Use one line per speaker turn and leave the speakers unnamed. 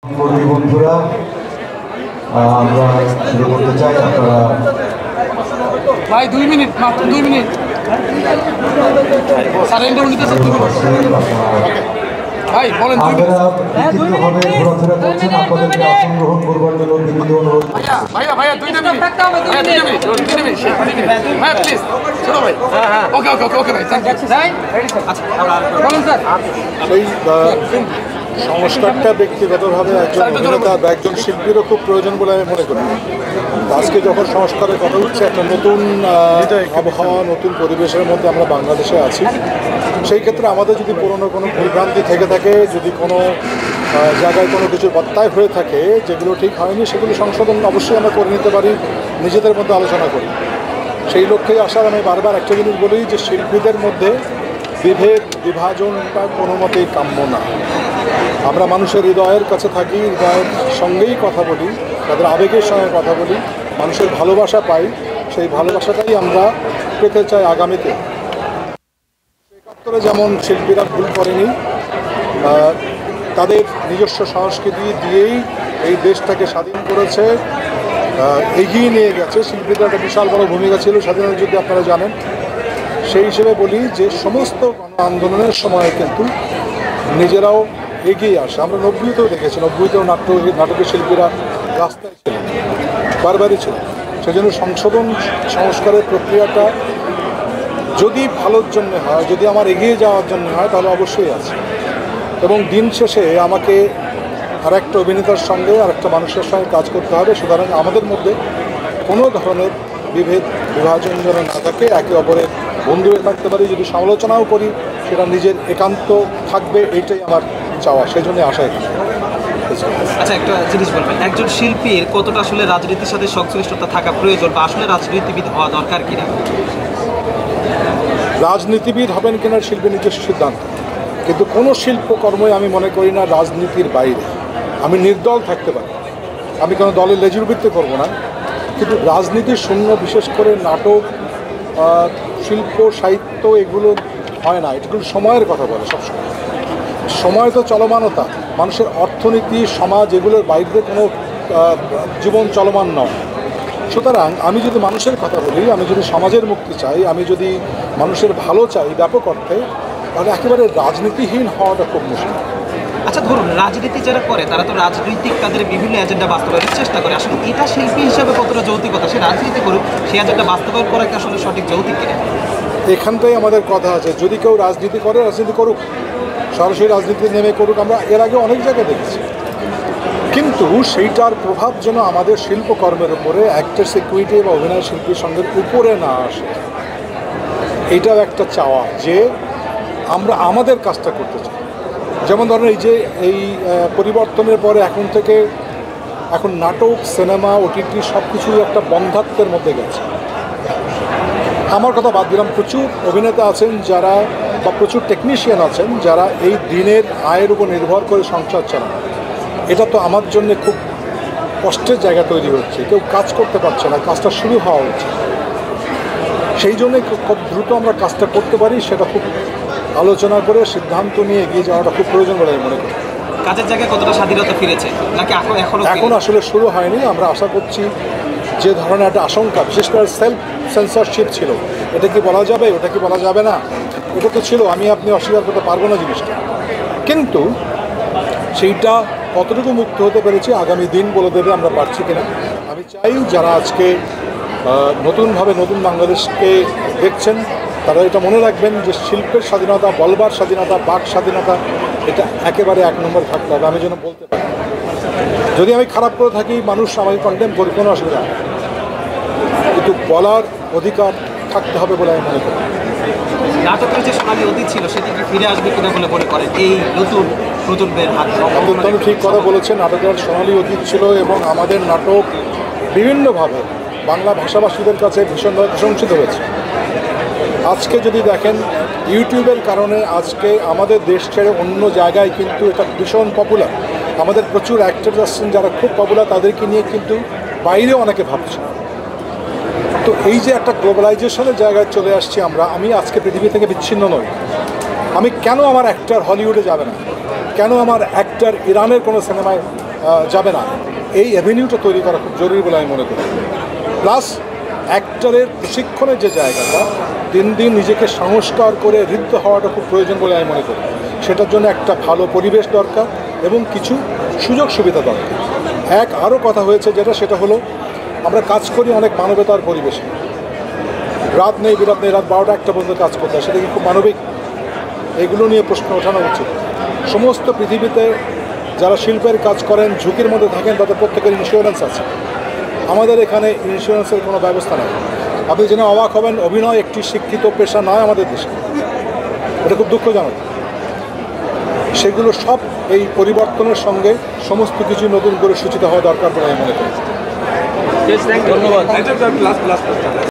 বন্ধুরা, আমরা শুরু করতে চাই। আপনারা
ভাই 2 মিনিট, মাত্র 2 মিনিট। ভাই বলেন।
আপনারা বিক্ষিপ্তভাবে ঘোরাফেরা করছেন, আপনাদেরকে আসন গ্রহণ করবার জন্য বিনীত অনুরোধ।
ভাইয়া 2 মিনিট। ভাইয়া 2 মিনিট। 2 মিনিট। ভাইয়া প্লিজ ছোট ভাই। ওকে ভাই, থ্যাংক ইউ। আচ্ছা বলুন স্যার।
সেই সংস্কারটা ব্যক্তিগতভাবে একজন অভিনেতা বা একজন শিল্পীরও খুব প্রয়োজন বলে আমি মনে করি। আজকে যখন সংস্কারের কথা উঠছে, একটা নতুন আবহাওয়া, নতুন পরিবেশের মধ্যে আমরা বাংলাদেশে আছি। সেই ক্ষেত্রে আমাদের যদি পুরনো কোনো ভুলভ্রান্তি থেকে থাকে, যদি কোনো জায়গায় কোনো কিছু বাত্তায় হয়ে থাকে যেগুলো ঠিক হয়নি, সেগুলো সংশোধন অবশ্যই আমরা করে নিতে পারি, নিজেদের মধ্যে আলোচনা করি। সেই লক্ষ্যেই আসার আমি বারবার একটা জিনিস বলি যে শিল্পীদের মধ্যে বিভেদ বিভাজনটা কোনো মতেই কাম্য না। আমরা মানুষের হৃদয়ের কাছে থাকি, হৃদয়ের সঙ্গেই কথা বলি, তাদের আবেগের সঙ্গে কথা বলি, মানুষের ভালোবাসা পাই। সেই ভালোবাসাটাই আমরা পেতে চাই আগামীতে। ৭১ যেমন শিল্পীরা ভুল করেনি, তাদের নিজস্ব সংস্কৃতি দিয়েই এই দেশটাকে স্বাধীন করেছে, এগিয়ে নিয়ে গেছে। শিল্পীদের একটা বিশাল বড় ভূমিকা ছিল স্বাধীনতা যুদ্ধে, আপনারা জানেন। সেই হিসেবে বলি যে সমস্ত গণ আন্দোলনের সময় কিন্তু নিজেরাও এগিয়ে আসে। আমরা ৯০তেও দেখেছি, ৯০তেও নাটকের শিল্পীরা রাস্তায় ছিলেন, বারবারই ছিলেন। সেজন্য সংস্কারের প্রক্রিয়াটা যদি ভালোর জন্য হয়, যদি আমার এগিয়ে যাওয়ার জন্য হয়, তাহলে অবশ্যই আছে। এবং দিন শেষে আমাকে আরেকটা অভিনেতার সঙ্গে আরেকটা মানুষের সঙ্গে কাজ করতে হবে। সুতরাং আমাদের মধ্যে কোনো ধরনের বিভেদ বিভাজন যেন না থাকে, একে অপরের বন্ধু হয়ে থাকতে পারি। যদি সমালোচনাও করি, সেটা নিজের একান্ত থাকবে, এইটাই আমার চাওয়া। সেই জন্যই আশা এখানে।
আচ্ছা, একটা জিনিস বলবেন, একজন শিল্পীর কতটা আসলে রাজনীতির সাথে সংশ্লিষ্টতা থাকা প্রয়োজন, বা আসলে রাজনীতিবিদ হওয়া দরকার কিনা?
রাজনীতিবিদ হবেন কিনা শিল্পী নিজস্ব সিদ্ধান্ত, কিন্তু কোনো শিল্পকর্মই আমি মনে করি না রাজনীতির বাইরে। আমি নির্দল থাকতে পারি, আমি কোনো দলের লেজুরবৃত্তি করব না, কিন্তু রাজনীতির শূন্য, বিশেষ করে নাটক, শিল্প, সাহিত্য, এগুলো হয় না। এগুলো সময়ের কথা বলে সবসময়। সময় তো চলমানতা, মানুষের অর্থনীতি, সমাজ, এগুলোর বাইরে কোনো জীবন চলমান নয়। সুতরাং আমি যদি মানুষের কথা বলি, আমি যদি সমাজের মুক্তি চাই, আমি যদি মানুষের ভালো চাই ব্যাপক অর্থে, তাহলে একেবারে রাজনীতিহীন হওয়াটা খুব মুশকিল।
আচ্ছা ধরুন, রাজনীতি যারা করে তারা তো রাজনৈতিক তাদের বিভিন্ন এজেন্ডা বাস্তবায়নের চেষ্টা করে। আসলে এটা শিল্পী হিসাবে কতটা যৌক্তিকতা? সে রাজনীতি করুক, সেই এজেন্ডা বাস্তবায়ন করা কি আসলে সঠিক যৌক্তিক কিনা?
এখানটাই আমাদের কথা আছে। যদি কেউ রাজনীতি করে, রাজনীতি করুক, সরাসরি রাজনীতি নেমে করুক। আমরা এর আগে অনেক জায়গায় দেখেছি, কিন্তু সেইটার প্রভাব যেন আমাদের শিল্পকর্মের উপরে, অ্যাক্টর সিকিউরিটি বা অভিনয় শিল্পীর সঙ্গে উপরে না আসে। এইটাও একটা চাওয়া যে আমরা আমাদের কাজটা করতে চাই। যেমন ধরেন এই পরিবর্তনের পরে এখন নাটক, সিনেমা, OTT সব কিছুই একটা বন্ধাত্বের মধ্যে গেছে। আমার কথা বাদ দিলাম, প্রচুর অভিনেতা আছেন যারা, বা প্রচুর টেকনিশিয়ান আছেন যারা এই দিনের আয়ের উপর নির্ভর করে সংসার চালান। এটা তো আমার জন্য খুব কষ্টের জায়গা তৈরি হচ্ছে। কেউ কাজ করতে পারছে না, কাজটা শুরু হওয়া উচিত। সেই জন্যই খুব দ্রুত আমরা কাজটা করতে পারি, সেটা খুব আলোচনা করে সিদ্ধান্ত নিয়ে এগিয়ে যাওয়াটা খুব প্রয়োজন বলে আমি মনে করি।
কাজের জায়গায় কতটা স্বাধীনতা ফিরেছে নাকি এখন
আসলে শুরু হয়নি। আমরা আশা করছি যে ধরনের একটা আশঙ্কা, বিশেষ করে সেলফ সেন্সরশিপ ছিল, এটা কি বলা যাবে, ওটা কি বলা যাবে না, এটা তো ছিল, আপনি অস্বীকার করতে পারবো না জিনিসটা। কিন্তু সেইটা কতটুকু মুক্ত হতে পেরেছি আগামী দিন বলে দেবে আমরা পারছি কিনা। আমি চাই যারা আজকে নতুনভাবে নতুন বাংলাদেশকে দেখছেন, তারা এটা মনে রাখবেন যে শিল্পের স্বাধীনতা, বলবার স্বাধীনতা, বাক স্বাধীনতা, এটা একেবারে ১ নম্বর থাকতে হবে। আমি যেন বলতে পারি, যদি আমি খারাপ করে থাকি, মানুষ আমাকে কন্ডেম করি, কোনো অসুবিধা নেই, কিন্তু বলার অধিকার থাকতে হবে বলে আমি মনে করি।
নাটকের যে সোনালী অতীত ছিল সেটি কি ফিরে আসবে কিনা বলে মনে করেন এই নতুন প্রজন্মের হাত?
আপনি ঠিক কথা বলেছেন। নাটকের সোনালী অতীত ছিল এবং আমাদের নাটক বিভিন্নভাবে বাংলা ভাষাভাষীদের কাছে ভীষণভাবে প্রশংসিত হয়েছে। আজকে যদি দেখেন, ইউটিউবের কারণে আজকে আমাদের দেশ ছেড়ে অন্য জায়গায় কিন্তু এটা ভীষণ পপুলার। আমাদের প্রচুর অ্যাক্টর আসছেন যারা খুব পপুলার, তাদেরকে নিয়ে কিন্তু বাইরেও অনেকে ভাবছে। তো এই যে একটা গ্লোবালাইজেশনের জায়গায় চলে আসছি আমরা, আমি আজকে পৃথিবী থেকে বিচ্ছিন্ন নই। আমি কেন আমার অ্যাক্টর হলিউডে যাবে না, কেন আমার অ্যাক্টর ইরানের কোনো সিনেমায় যাবে না, এই অ্যাভিনিউটা তৈরি করা খুব জরুরি বলে আমি মনে করি। প্লাস অ্যাক্টরের প্রশিক্ষণের যে জায়গাটা, দিন দিন নিজেকে সংস্কার করে ঋদ্ধ হওয়াটা খুব প্রয়োজন বলে আমি মনে করি। সেটার জন্য একটা ভালো পরিবেশ দরকার এবং কিছু সুযোগ সুবিধা দরকার। আরও কথা হয়েছে সেটা হলো আমরা কাজ করি অনেক মানবতার পরিবেশে, রাত নেই বিরাত নেই, রাত 12টা 1টা পর্যন্ত কাজ করতে হয়, সেটা কি খুব মানবিক? এগুলো নিয়ে প্রশ্ন ওঠানো উচিত। সমস্ত পৃথিবীতে যারা শিল্পের কাজ করেন, ঝুঁকির মধ্যে থাকেন, তাদের প্রত্যেকের ইন্স্যুরেন্স আছে। আমাদের এখানে ইন্স্যুরেন্সের কোনো ব্যবস্থা নেই। আপনি জেনে অবাক হবেন, অভিনয় একটি শিক্ষিত পেশা নয় আমাদের দেশে, এটা খুব দুঃখজনক। সেগুলো সব এই পরিবর্তনের সঙ্গে সমস্ত কিছু নতুন করে সূচিত হওয়া দরকার বলে আমি মনে করি।
ধন্যবাদ।